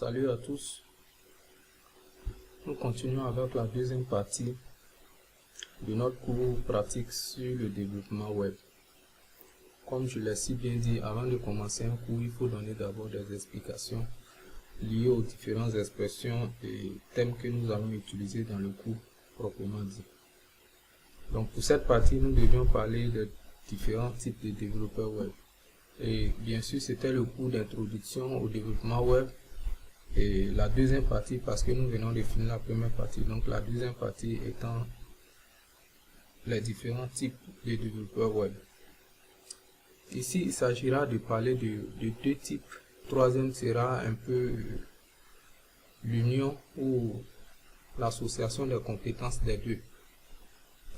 Salut à tous. Nous continuons avec la deuxième partie de notre cours pratique sur le développement web. Comme je l'ai si bien dit, avant de commencer un cours, il faut donner d'abord des explications liées aux différentes expressions et thèmes que nous allons utiliser dans le cours proprement dit. Donc pour cette partie, nous devions parler de différents types de développeurs web. Et bien sûr, c'était le cours d'introduction au développement web. Et la deuxième partie, parce que nous venons de finir la première partie, donc la deuxième partie étant les différents types de développeurs web. Ici, il s'agira de parler de deux types. Troisième sera un peu l'union ou l'association des compétences des deux.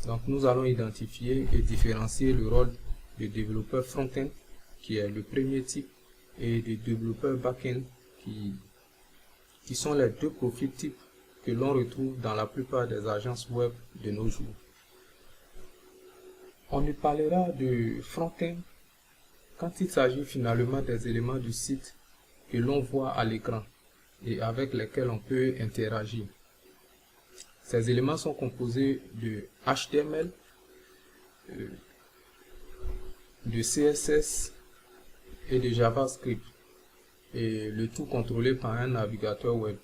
Donc nous allons identifier et différencier le rôle de développeur front-end, qui est le premier type, et de développeur back-end, qui sont les deux profils types que l'on retrouve dans la plupart des agences web de nos jours. On ne parlera de front-end quand il s'agit finalement des éléments du site que l'on voit à l'écran et avec lesquels on peut interagir. Ces éléments sont composés de HTML, de CSS et de JavaScript, et le tout contrôlé par un navigateur web.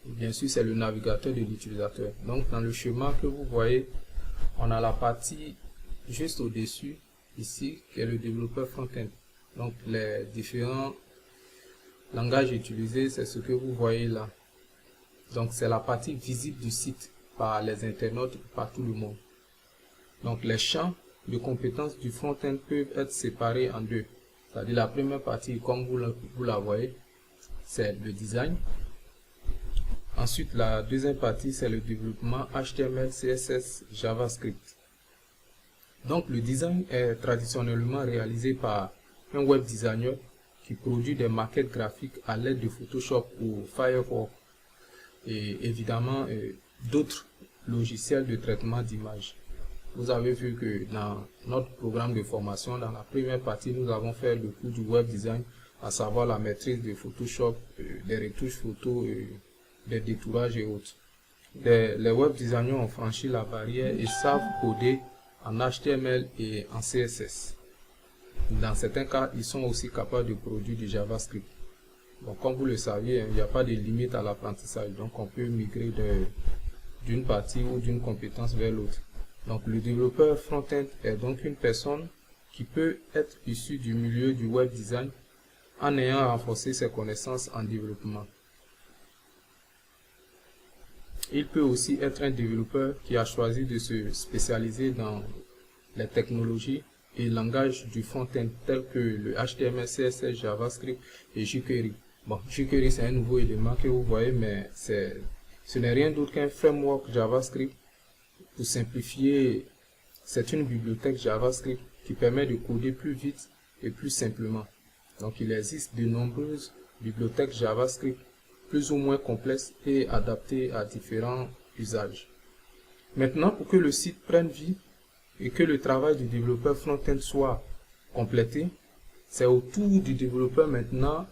Bien sûr, c'est le navigateur de l'utilisateur. Donc dans le schéma que vous voyez, on a la partie juste au-dessus ici qui est le développeur front-end. Donc les différents langages utilisés, c'est ce que vous voyez là. Donc c'est la partie visible du site par les internautes et par tout le monde. Donc les champs de compétences du front-end peuvent être séparés en deux. C'est-à-dire la première partie, comme vous la voyez, c'est le design. Ensuite, la deuxième partie, c'est le développement HTML, CSS, JavaScript. Donc le design est traditionnellement réalisé par un web designer qui produit des maquettes graphiques à l'aide de Photoshop ou Firefox et évidemment d'autres logiciels de traitement d'image. Vous avez vu que dans notre programme de formation, dans la première partie, nous avons fait le cours du web design, à savoir la maîtrise de Photoshop, des retouches photos, des détourages et autres. Les web designers ont franchi la barrière et savent coder en HTML et en CSS. Dans certains cas, ils sont aussi capables de produire du JavaScript. Bon, comme vous le saviez, il n'y a pas de limite à l'apprentissage, donc on peut migrer d'une partie ou d'une compétence vers l'autre. Donc le développeur front-end est donc une personne qui peut être issue du milieu du web design en ayant renforcé ses connaissances en développement. Il peut aussi être un développeur qui a choisi de se spécialiser dans les technologies et langages du front-end tels que le HTML, CSS, JavaScript et jQuery. Bon, jQuery c'est un nouveau élément que vous voyez, mais ce n'est rien d'autre qu'un framework JavaScript. Pour simplifier, c'est une bibliothèque JavaScript qui permet de coder plus vite et plus simplement. Donc il existe de nombreuses bibliothèques JavaScript plus ou moins complexes et adaptées à différents usages. Maintenant, pour que le site prenne vie et que le travail du développeur front-end soit complété, c'est au tour du développeur maintenant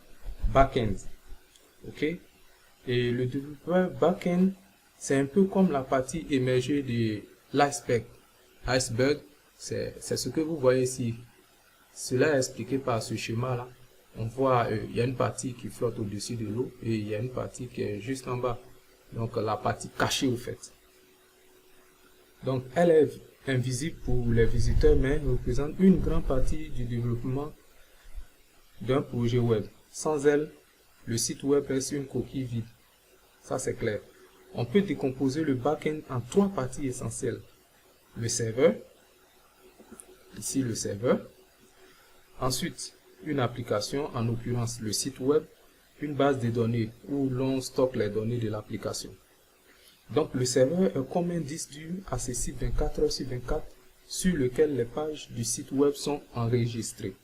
back-end. Ok? Et le développeur back-end, c'est un peu comme la partie émergée de l'iceberg. Iceberg, c'est ce que vous voyez ici. Cela est expliqué par ce schéma-là. On voit, il y a une partie qui flotte au-dessus de l'eau et il y a une partie qui est juste en bas. Donc la partie cachée au fait. Donc elle est invisible pour les visiteurs, mais représente une grande partie du développement d'un projet web. Sans elle, le site web reste une coquille vide. Ça c'est clair. On peut décomposer le back-end en trois parties essentielles. Le serveur, ici le serveur. Ensuite, une application, en l'occurrence le site web, une base de données où l'on stocke les données de l'application. Donc le serveur est comme un disque dur accessible 24 heures sur 24 sur lequel les pages du site web sont enregistrées.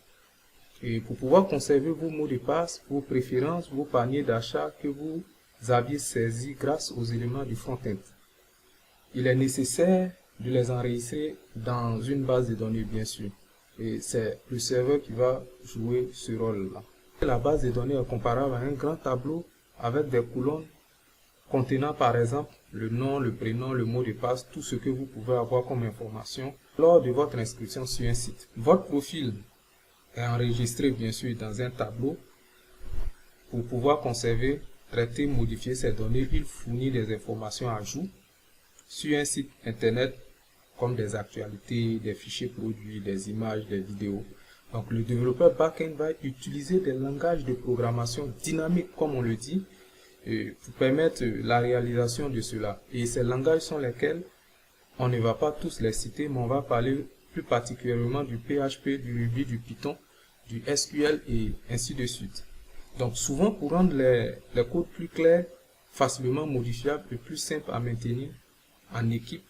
Et pour pouvoir conserver vos mots de passe, vos préférences, vos paniers d'achat que vous aviez saisis grâce aux éléments du front-end, il est nécessaire de les enregistrer dans une base de données bien sûr. Et c'est le serveur qui va jouer ce rôle-là. La base de données est comparable à un grand tableau avec des colonnes contenant par exemple le nom, le prénom, le mot de passe, tout ce que vous pouvez avoir comme information lors de votre inscription sur un site. Votre profil est enregistré bien sûr dans un tableau. Pour pouvoir conserver, traiter, modifier ces données, il fournit des informations à jour sur un site internet comme des actualités, des fichiers produits, des images, des vidéos. Donc le développeur back-end va utiliser des langages de programmation dynamiques, comme on le dit, pour permettre la réalisation de cela. Et ces langages sont lesquels, on ne va pas tous les citer, mais on va parler plus particulièrement du PHP, du Ruby, du Python, du SQL et ainsi de suite. Donc souvent, pour rendre les codes plus clairs, facilement modifiables et plus simples à maintenir en équipe,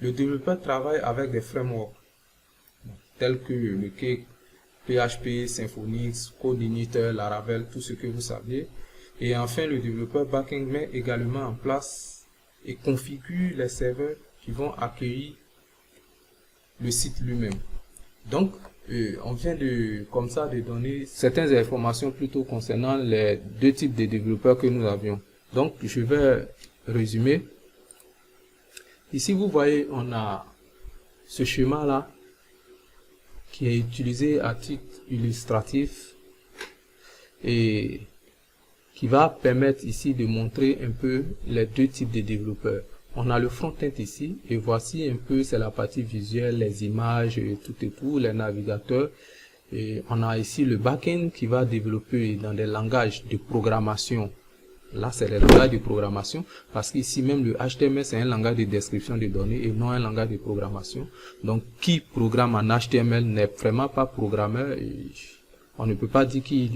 le développeur travaille avec des frameworks tels que le Cake, PHP, Symfony, CodeIgniter, Laravel, tout ce que vous saviez. Et enfin, le développeur back-end met également en place et configure les serveurs qui vont accueillir le site lui-même. Donc, on vient de donner certaines informations plutôt concernant les deux types de développeurs que nous avions. Donc, je vais résumer. Ici, vous voyez, on a ce schéma-là qui est utilisé à titre illustratif et qui va permettre ici de montrer un peu les deux types de développeurs. On a le front-end ici et voici un peu, c'est la partie visuelle, les images, tout et tout, les navigateurs. Et on a ici le back-end qui va développer dans des langages de programmation. Là, c'est le langage de programmation parce qu'ici même le HTML, c'est un langage de description de données et non un langage de programmation. Donc, qui programme en HTML n'est vraiment pas programmeur. Et on ne peut pas dire qu'il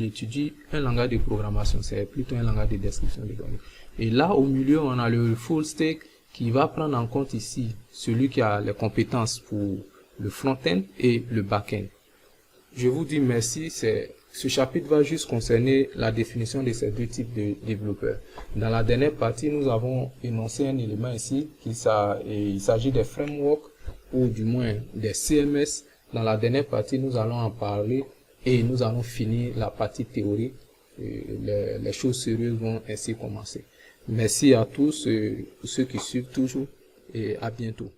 étudie un langage de programmation, c'est plutôt un langage de description de données. Et là, au milieu, on a le full stack qui va prendre en compte ici celui qui a les compétences pour le front-end et le back-end. Je vous dis merci. Ce chapitre va juste concerner la définition de ces deux types de développeurs. Dans la dernière partie, nous avons énoncé un élément ici, il s'agit des frameworks ou du moins des CMS. Dans la dernière partie, nous allons en parler et nous allons finir la partie théorique. Les choses sérieuses vont ainsi commencer. Merci à tous, ceux qui suivent toujours et à bientôt.